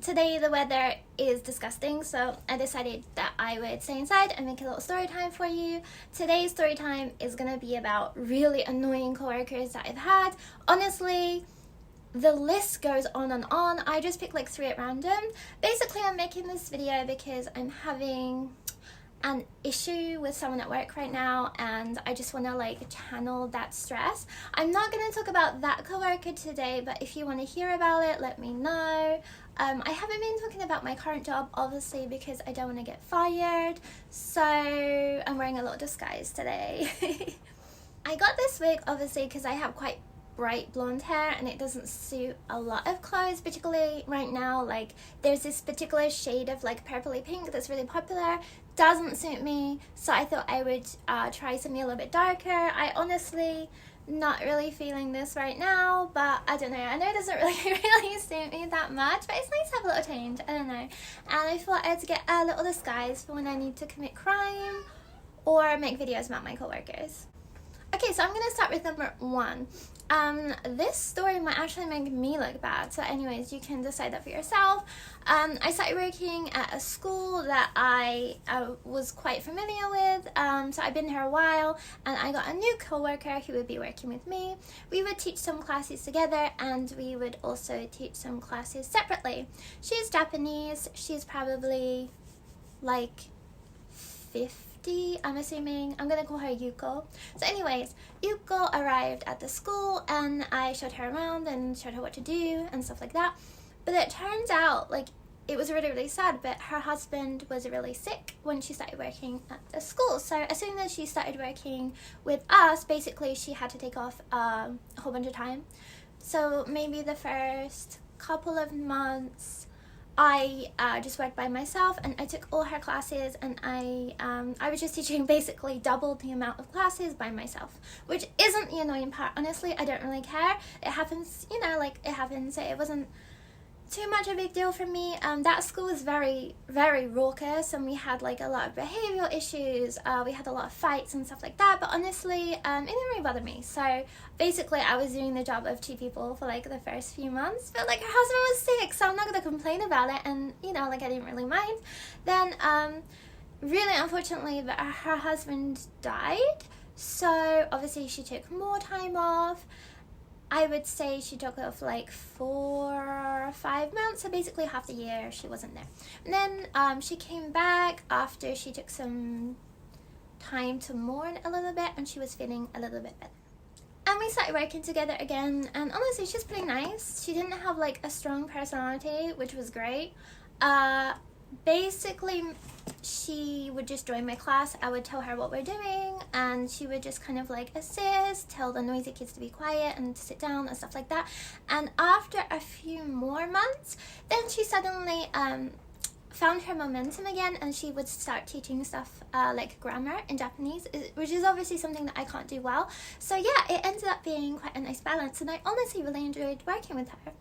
today the weather is disgusting, so I decided that I would stay inside and make a little story time for you. Today's story time is gonna be about really annoying coworkers that I've had. Honestly, the list goes on and on. I just picked like 3 at random. Basically, I'm making this video because I'm having an issue with someone at work right now, and I just want to like channel that stress. I'm not going to talk about that coworker today, but if you want to hear about it, let me know. I haven't been talking about my current job, obviously, because I don't want to get fired, so I'm wearing a little disguise today. I got this wig obviously because I have quite bright blonde hair and it doesn't suit a lot of clothes, particularly right now. Like, there's this particular shade of like purpley pink that's really popular, doesn't suit me, so I thought I would try something a little bit darker. I honestly not really feeling this right now, but I don't know, I know it doesn't really suit me that much, but it's nice to have a little change, I don't know. And I thought I had to get a little disguise for when I need to commit crime or make videos about my coworkers. Okay, so I'm gonna start with number 1. This story might actually make me look bad, so anyways, you can decide that for yourself. I started working at a school that I was quite familiar with, so I've been here a while, and I got a new coworker who would be working with me. We would teach some classes together, and we would also teach some classes separately. She's Japanese, she's probably like 50, I'm assuming. I'm gonna call her Yuko. So anyways, Yuko arrived at the school and I showed her around and showed her what to do and stuff like that. But it turns out, like, it was really sad, but her husband was really sick when she started working at the school. So as soon as she started working with us, basically she had to take off a whole bunch of time. So maybe the first couple of months I just worked by myself, and I took all her classes, and I was just teaching basically double the amount of classes by myself, which isn't the annoying part. Honestly, I don't really care. It happens, you know, like it happens. So it wasn't too much a big deal for me. That school was very raucous, and we had like a lot of behavioral issues. We had a lot of fights and stuff like that, but honestly, it didn't really bother me. So basically I was doing the job of 2 people for like the first few months, but like her husband was sick, so I'm not gonna complain about it, and you know, like I didn't really mind. Then really unfortunately her husband died, so obviously she took more time off. I would say she took off like 4 or 5 months, so basically half the year she wasn't there. And then she came back after she took some time to mourn a little bit, and she was feeling a little bit better. And we started working together again, and honestly she's pretty nice. She didn't have like a strong personality, which was great. Basically she would just join my class. I would tell her what we're doing, and she would just kind of like assist, tell the noisy kids to be quiet and to sit down and stuff like that. And after a few more months, then she suddenly found her momentum again, and she would start teaching stuff like grammar in Japanese, which is obviously something that I can't do well. So yeah, it ended up being quite a nice balance, and I honestly really enjoyed working with her.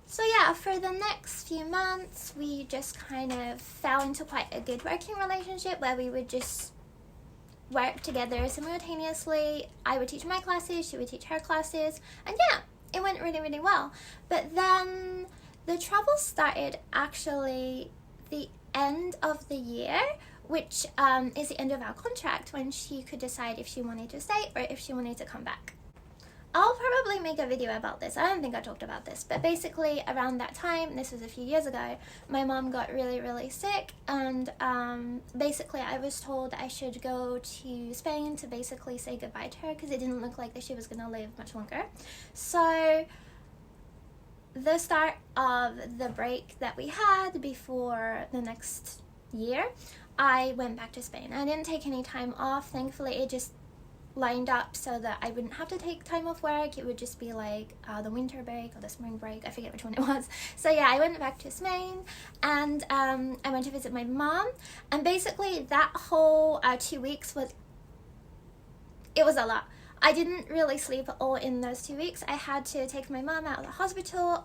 So yeah, for the next few months, we just kind of fell into quite a good working relationship where we would just work together simultaneously. I would teach my classes, she would teach her classes, and yeah, it went really well. But then the trouble started actually the end of the year, which is the end of our contract, when she could decide if she wanted to stay or if she wanted to come back. I'll probably make a video about this. I don't think I talked about this, but basically around that time, this was a few years ago, my mom got really sick, and basically I was told that I should go to Spain to basically say goodbye to her, because it didn't look like that she was going to live much longer. So the start of the break that we had before the next year, I went back to Spain. I didn't take any time off, thankfully. It just lined up so that I wouldn't have to take time off work. It would just be like the winter break or the spring break, I forget which one it was. So yeah, I went back to Spain, and I went to visit my mom, and basically that whole 2 weeks was a lot. I didn't really sleep at all in those 2 weeks. I had to take my mom out of the hospital.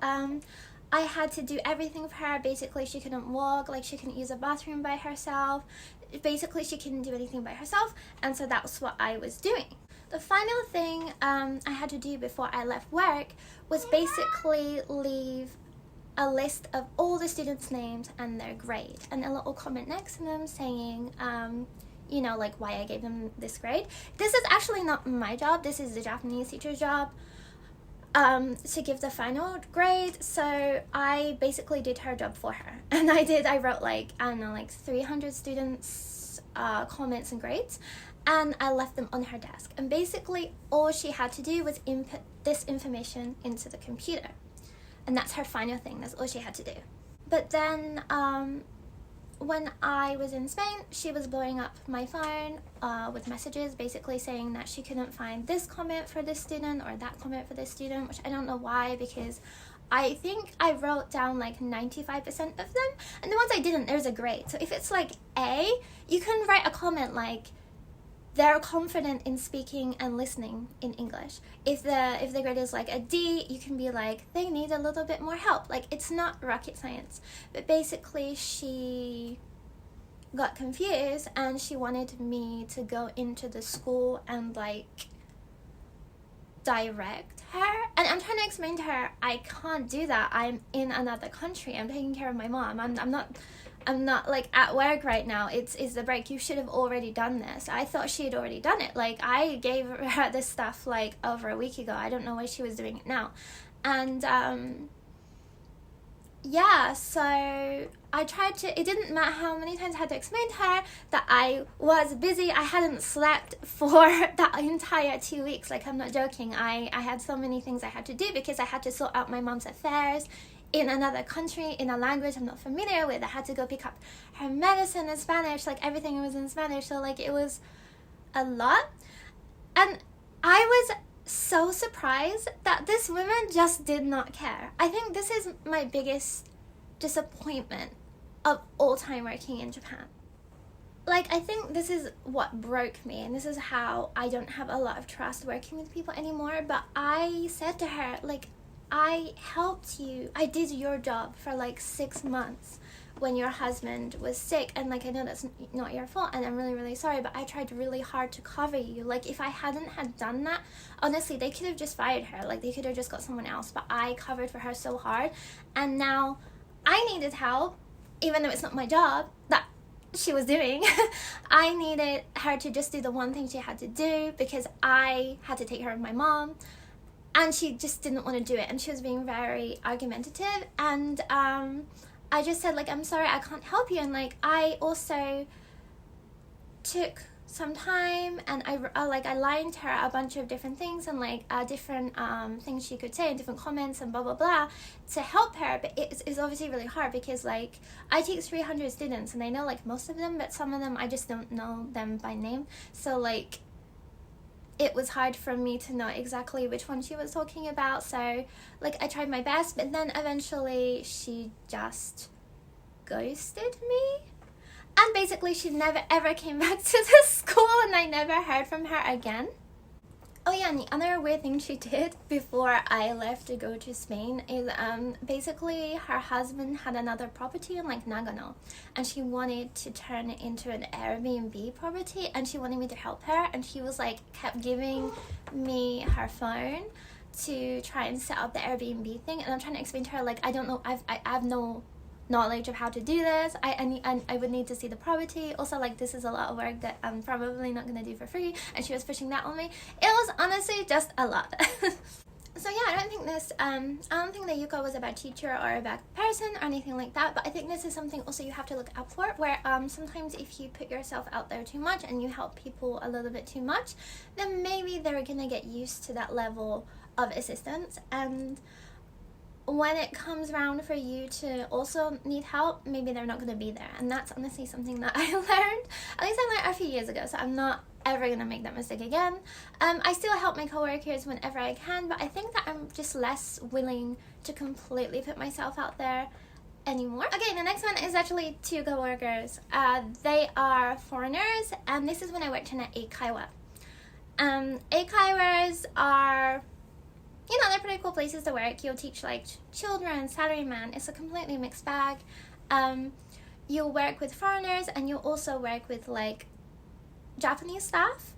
I had to do everything for her. Basically, she couldn't walk, like she couldn't use a bathroom by herself. Basically, she couldn't do anything by herself, and so that's what I was doing. The final thing I had to do before I left work was basically leave a list of all the students' names and their grade, and a little comment next to them saying, you know, like why I gave them this grade. This is actually not my job, this is the Japanese teacher's job, to give the final grade. So I basically did her job for her, and I wrote like, I don't know, like 300 students' comments and grades, and I left them on her desk, and basically all she had to do was input this information into the computer, and that's her final thing. That's all she had to do. But then when I was in Spain, she was blowing up my phone with messages basically saying that she couldn't find this comment for this student or that comment for this student, which I don't know why, because I think I wrote down like 95% of them, and the ones I didn't, there's a grade. So if it's like A, you can write a comment like, they're confident in speaking and listening in English. If the grade is like a D, you can be like, they need a little bit more help. Like, it's not rocket science. But basically she got confused, and she wanted me to go into the school and like direct her. And I'm trying to explain to her, I can't do that. I'm in another country. I'm taking care of my mom. I'm not like at work right now. It's the break. You should have already done this. I thought she had already done it. Like, I gave her this stuff like over a week ago. I don't know why she was doing it now. And yeah, so I tried to, it didn't matter how many times I had to explain to her that I was busy. I hadn't slept for that entire 2 weeks. Like, I'm not joking. I had so many things I had to do because I had to sort out my mom's affairs in another country, in a language I'm not familiar with. I had to go pick up her medicine in Spanish, like everything was in Spanish, so like it was a lot. And I was so surprised that this woman just did not care. I think this is my biggest disappointment of all time working in Japan. Like, I think this is what broke me, and this is how I don't have a lot of trust working with people anymore. But I said to her, like, I helped you. I did your job for like 6 months when your husband was sick, and like, I know that's not your fault, and I'm really, really sorry, but I tried really hard to cover you. Like, if I hadn't had done that, honestly, they could have just fired her. Like, they could have just got someone else, but I covered for her so hard, and now I needed help, even though it's not my job that she was doing. I needed her to just do the one thing she had to do because I had to take care of my mom. And she just didn't want to do it, and she was being very argumentative, and I just said, like, I'm sorry, I can't help you. And like, I also took some time, and I lined to her a bunch of different things, and like different things she could say, and different comments and blah blah blah to help her. But it's obviously really hard because like, I teach 300 students, and I know like most of them, but some of them I just don't know them by name. So like, it was hard for me to know exactly which one she was talking about. So like, I tried my best, but then eventually she just ghosted me, and basically she never ever came back to the school, and I never heard from her again. Oh yeah, and the other weird thing she did before I left to go to Spain is basically her husband had another property in like Nagano, and she wanted to turn it into an Airbnb property, and she wanted me to help her, and she was like, kept giving me her phone to try and set up the Airbnb thing, and I'm trying to explain to her, like, I don't know, I have no knowledge of how to do this. I would need to see the property. Also, like, this is a lot of work that I'm probably not gonna do for free, and she was pushing that on me. It was honestly just a lot. So yeah, I don't think that Yuko was a bad teacher or a bad person or anything like that, but I think this is something also you have to look out for, where sometimes if you put yourself out there too much and you help people a little bit too much, then maybe they're gonna get used to that level of assistance, and when it comes around for you to also need help, maybe they're not going to be there. And that's honestly something that I learned, at least I learned a few years ago, so I'm not ever going to make that mistake again. I still help my coworkers whenever I can, but I think that I'm just less willing to completely put myself out there anymore. Okay, the next one is actually 2 coworkers. They are foreigners, and this is when I worked in an eikaiwa. Eikaiwas are, you know, they're pretty cool places to work. You'll teach like children, salaryman. It's a completely mixed bag. You'll work with foreigners, and you'll also work with like Japanese staff.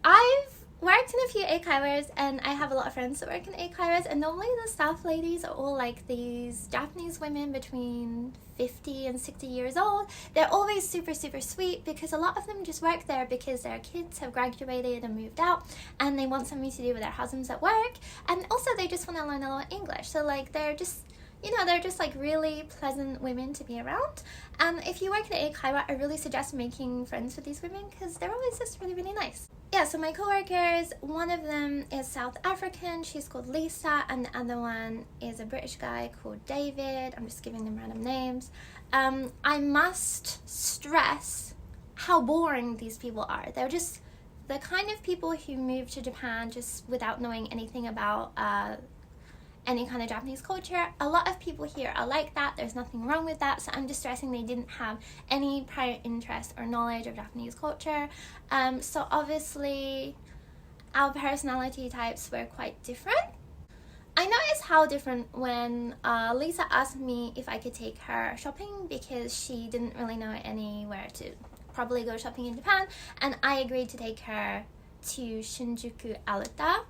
I've worked in a few eikaiwas, and I have a lot of friends that work in eikaiwas, and normally the staff ladies are all like these Japanese women between 50 and 60 years old. They're always super sweet, because a lot of them just work there because their kids have graduated and moved out and they want something to do with their husbands at work, and also they just want to learn a lot of English. So like they're just, you know, they're just like really pleasant women to be around. And if you work in eikaiwa, I really suggest making friends with these women because they're always just really nice. Yeah, so my coworkers, one of them is South African, she's called Lisa, and the other one is a British guy called David. I'm just giving them random names. I must stress how boring these people are. They're just the kind of people who move to Japan just without knowing anything about any kind of Japanese culture. A lot of people here are like that. There's nothing wrong with that. So I'm just stressing they didn't have any prior interest or knowledge of Japanese culture. So obviously our personality types were quite different. I noticed how different when Lisa asked me if I could take her shopping because she didn't really know anywhere to probably go shopping in Japan, and I agreed to take her to Shinjuku Alta.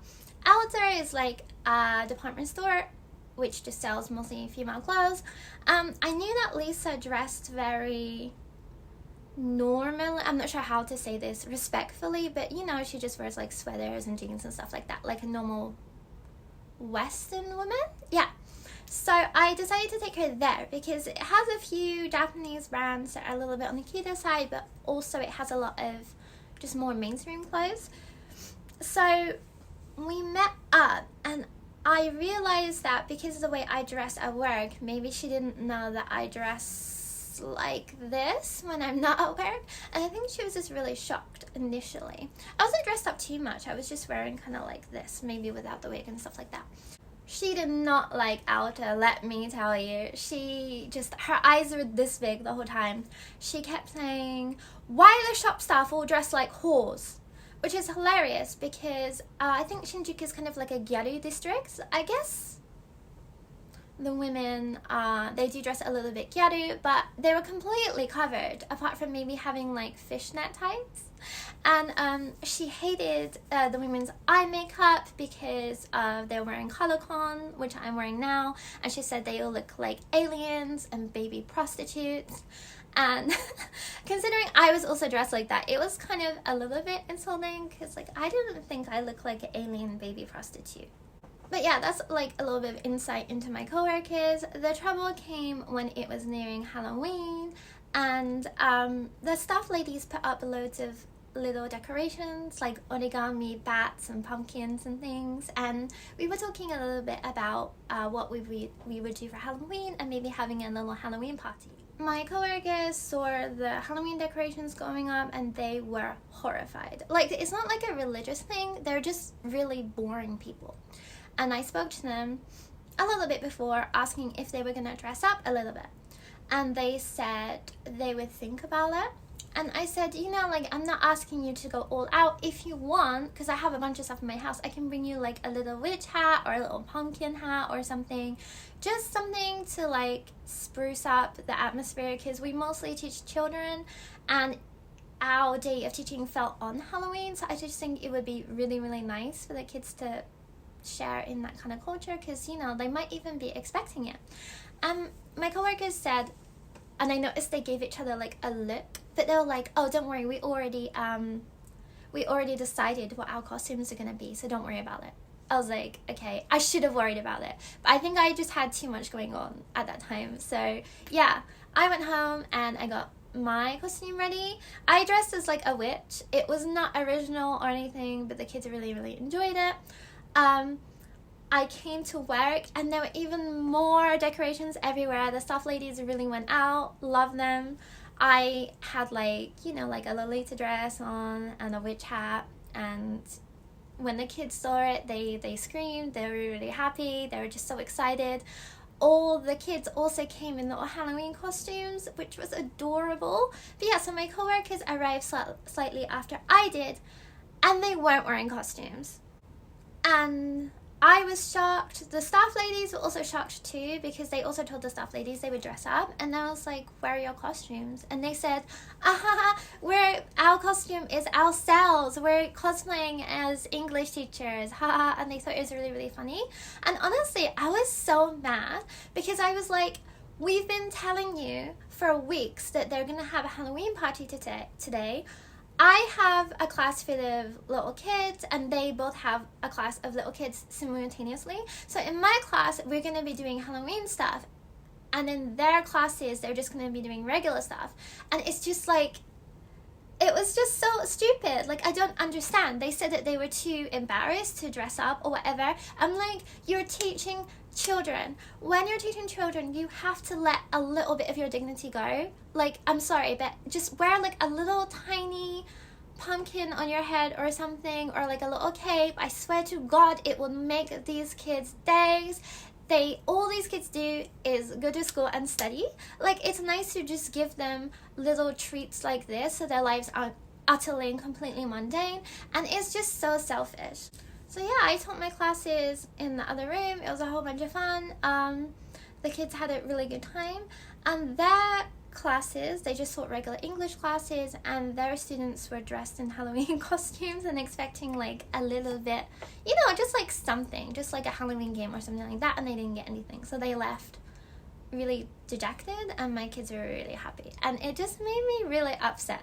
Alta is like a department store which just sells mostly female clothes. I knew that Lisa dressed very normal. I'm not sure how to say this respectfully, but you know, she just wears like sweaters and jeans and stuff like that, like a normal Western woman. Yeah. So I decided to take her there because it has a few Japanese brands that are a little bit on the cuter side, but also it has a lot of just more mainstream clothes. So we met up, and I realized that because of the way I dress at work, maybe she didn't know that I dress like this when I'm not at work, and I think she was just really shocked initially. I wasn't dressed up too much, I was just wearing kind of like this, maybe without the wig and stuff like that. She did not like Alta, let me tell you. She just, her eyes were this big the whole time. She kept saying, "Why are the shop staff all dressed like whores?" Which is hilarious because I think Shinjuku is kind of like a gyaru district. I guess the women, they do dress a little bit gyaru, but they were completely covered apart from maybe having like fishnet tights. And she hated the women's eye makeup because they were wearing colorcon, which I'm wearing now, and she said they all look like aliens and baby prostitutes. And considering I was also dressed like that, it was kind of a little bit insulting because like I didn't think I looked like an alien baby prostitute. But yeah, that's like a little bit of insight into my coworkers. The trouble came when it was nearing Halloween, and the staff ladies put up loads of little decorations like origami bats and pumpkins and things, and we were talking a little bit about what we would do for Halloween and maybe having a little Halloween party. My coworkers saw the Halloween decorations going up and they were horrified. Like, it's not like a religious thing, they're just really boring people. And I spoke to them a little bit before asking if they were going to dress up a little bit, and they said they would think about it. And I said, you know, like, I'm not asking you to go all out. If you want, because I have a bunch of stuff in my house, I can bring you like a little witch hat or a little pumpkin hat or something. Just something to like spruce up the atmosphere, because we mostly teach children and our day of teaching fell on Halloween. So I just think it would be really nice for the kids to share in that kind of culture, because, you know, they might even be expecting it. My coworkers said, and I noticed they gave each other like a look, but they were like, "Oh, don't worry, we already decided what our costumes are gonna be, so don't worry about it." I was like, okay, I should have worried about it, but I think I just had too much going on at that time. So yeah, I went home and I got my costume ready. I dressed as like a witch. It was not original or anything, but the kids really enjoyed it. I came to work and there were even more decorations everywhere. The staff ladies really went out, loved them. I had like, you know, like a Lolita dress on and a witch hat, and when the kids saw it, they screamed. They were really happy. They were just so excited. All the kids also came in little Halloween costumes, which was adorable. But yeah, so my coworkers arrived slightly after I did, and they weren't wearing costumes. And I was shocked. The staff ladies were also shocked too, because they also told the staff ladies they would dress up, and I was like, where are your costumes? And they said, our costume is ourselves, we're cosplaying as English teachers, haha. And they thought it was really, really funny. And honestly, I was so mad, because I was like, we've been telling you for weeks that they're gonna have a Halloween party today. I have a class full of little kids, and they both have a class of little kids simultaneously. So in my class, we're going to be doing Halloween stuff, and in their classes, they're just going to be doing regular stuff. And it's just like, it was just so stupid. Like, I don't understand. They said that they were too embarrassed to dress up or whatever. I'm like, you're teaching children. When you're teaching children, you have to let a little bit of your dignity go. Like, I'm sorry, but just wear like a little tiny pumpkin on your head or something, or like a little cape. I swear to God, it will make these kids' days. All these kids do is go to school and study. Like, it's nice to just give them little treats like this, so their lives aren't utterly and completely mundane. And it's just so selfish. So yeah, I taught my classes in the other room. It was a whole bunch of fun. The kids had a really good time. And their classes, they just taught regular English classes, and their students were dressed in Halloween costumes and expecting like a little bit, you know, just like something, just like a Halloween game or something like that, and they didn't get anything. So they left really dejected, and my kids were really happy. And it just made me really upset.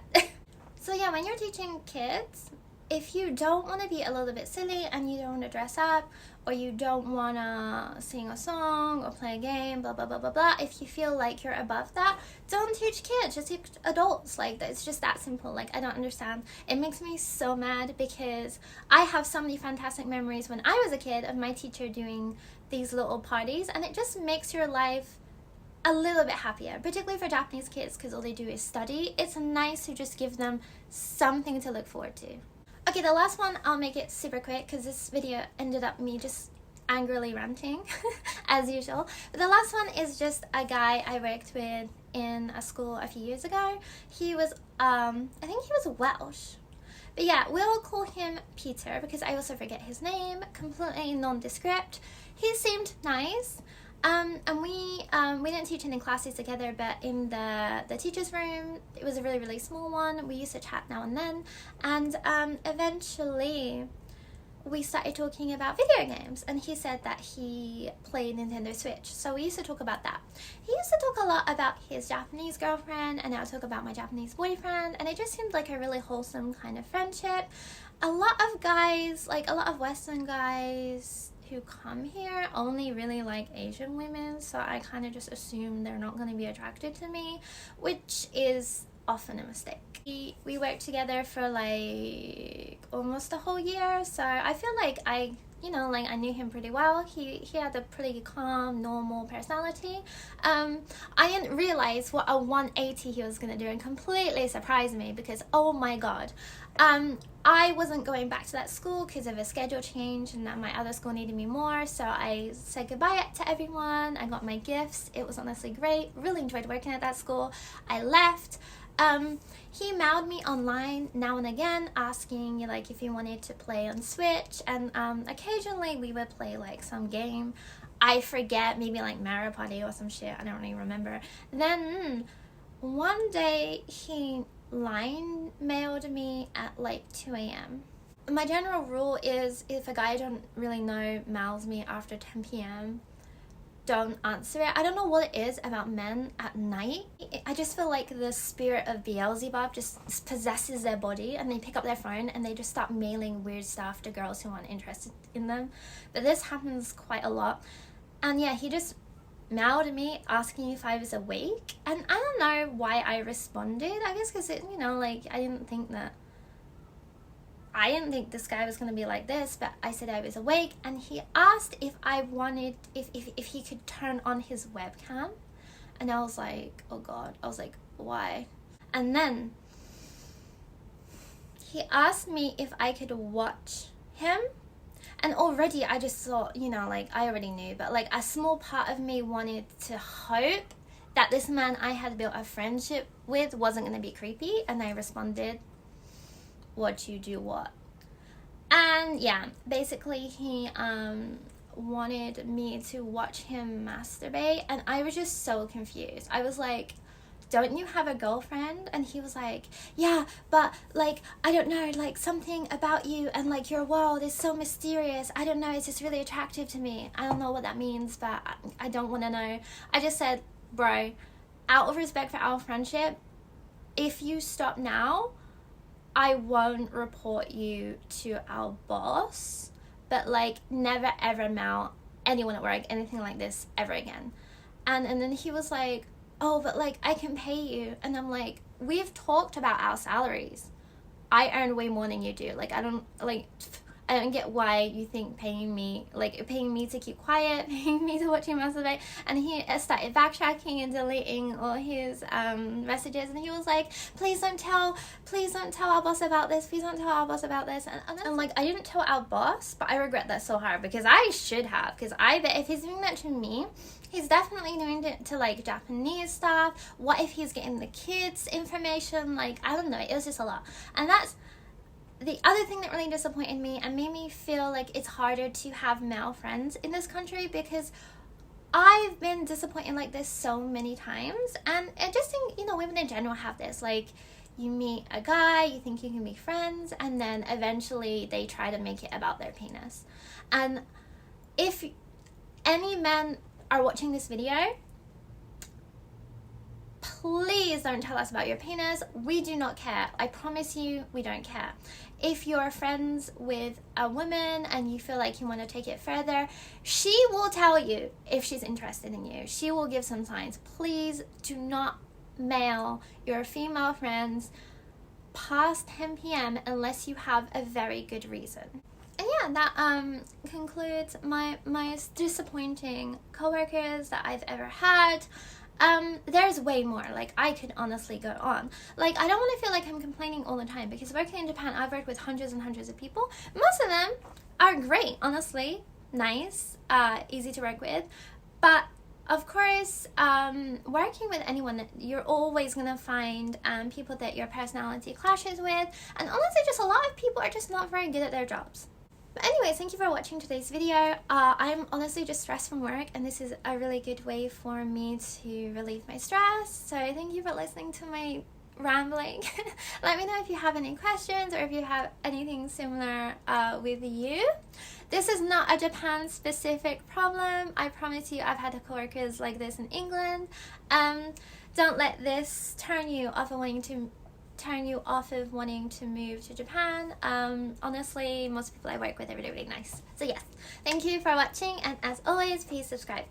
So yeah, when you're teaching kids, if you don't want to be a little bit silly and you don't want to dress up, or you don't want to sing a song or play a game, blah, blah, blah, blah, blah, if you feel like you're above that, don't teach kids, just teach adults. Like, it's just that simple. Like, I don't understand. It makes me so mad, because I have so many fantastic memories when I was a kid of my teacher doing these little parties, and it just makes your life a little bit happier, particularly for Japanese kids, because all they do is study. It's nice to just give them something to look forward to. Okay, the last one, I'll make it super quick, because this video ended up me just angrily ranting, as usual. But the last one is just a guy I worked with in a school a few years ago. He was, I think he was Welsh. But yeah, we'll call him Peter, because I also forget his name, completely nondescript. He seemed nice. And we didn't teach any classes together, but in the teacher's room, it was a really, really small one. We used to chat now and then, and eventually we started talking about video games, and he said that he played Nintendo Switch, so we used to talk about that. He used to talk a lot about his Japanese girlfriend, and I would talk about my Japanese boyfriend, and it just seemed like a really wholesome kind of friendship. A lot of guys, like a lot of Western guys who come here, only really like Asian women, so I kind of just assume they're not going to be attracted to me, which is often a mistake. We worked together for like almost a whole year, so I feel like I knew him pretty well. He had a pretty calm, normal personality. I didn't realize what a 180 he was gonna do, and completely surprised me, because oh my god, I wasn't going back to that school because of a schedule change, and that my other school needed me more, so I said goodbye to everyone. I got my gifts. It was honestly great. Really enjoyed working at that school. I left. He mailed me online now and again, asking like if he wanted to play on Switch, and occasionally we would play like some game. I forget, maybe like Mario Party or some shit. I don't really remember. Then one day he line mailed me at like 2 a.m. My general rule is, if a guy I don't really know mails me after 10 p.m, don't answer it. I don't know what it is about men at night. I just feel like the spirit of Beelzebub just possesses their body, and they pick up their phone and they just start mailing weird stuff to girls who aren't interested in them. But this happens quite a lot. And yeah, he just mailed me asking if I was awake, and I don't know why I responded. I guess because it, like I didn't think this guy was going to be like this, but I said I was awake, and he asked if I wanted, if he could turn on his webcam, and I was like, oh god. I was like, why? And then he asked me if I could watch him, and already I just thought, like I already knew, but like a small part of me wanted to hope that this man I had built a friendship with wasn't going to be creepy, and I responded, what you do what? And yeah, basically he wanted me to watch him masturbate, and I was just so confused. I was like, don't you have a girlfriend? And he was like, yeah, but like, I don't know, like something about you and like your world is so mysterious. I don't know, it's just really attractive to me. I don't know what that means, but I don't want to know. I just said, bro, out of respect for our friendship, if you stop now, I won't report you to our boss, but like never ever mail anyone at work anything like this ever again. And then he was like, oh, but like I can pay you. And I'm like, we've talked about our salaries. I earn way more than you do. Like I don't get why you think paying me to keep quiet, paying me to watch him masturbate. And he started backtracking and deleting all his messages, and he was like, please don't tell our boss about this, please don't tell our boss about this. And like, I didn't tell our boss, but I regret that so hard, because I should have, because I bet if he's doing that to me, he's definitely doing it to like Japanese staff. What if he's getting the kids information? Like, I don't know, it was just a lot. And that's the other thing that really disappointed me and made me feel like it's harder to have male friends in this country, because I've been disappointed like this so many times. And I just think, you know, women in general have this, like, you meet a guy, you think you can be friends, and then eventually they try to make it about their penis. And if any men are watching this video, please don't tell us about your penis. We do not care. I promise you, we don't care. If you're friends with a woman and you feel like you want to take it further, she will tell you if she's interested in you. She will give some signs. Please do not mail your female friends past 10 p.m. unless you have a very good reason. And yeah, that concludes my disappointing coworkers that I've ever had. There's way more. Like, I could honestly go on. Like, I don't want to feel like I'm complaining all the time, because working in Japan, I've worked with hundreds and hundreds of people. Most of them are great, honestly, nice, easy to work with. But of course, working with anyone, you're always gonna find people that your personality clashes with, and honestly, just a lot of people are just not very good at their jobs. But anyways, thank you for watching today's video. I'm honestly just stressed from work, and this is a really good way for me to relieve my stress. So thank you for listening to my rambling. Let me know if you have any questions or if you have anything similar with you. This is not a Japan specific problem. I promise you, I've had coworkers like this in England. Don't let this turn you off of wanting to move to Japan. Honestly, most people I work with are really, really nice. So yes, thank you for watching, and as always, please subscribe.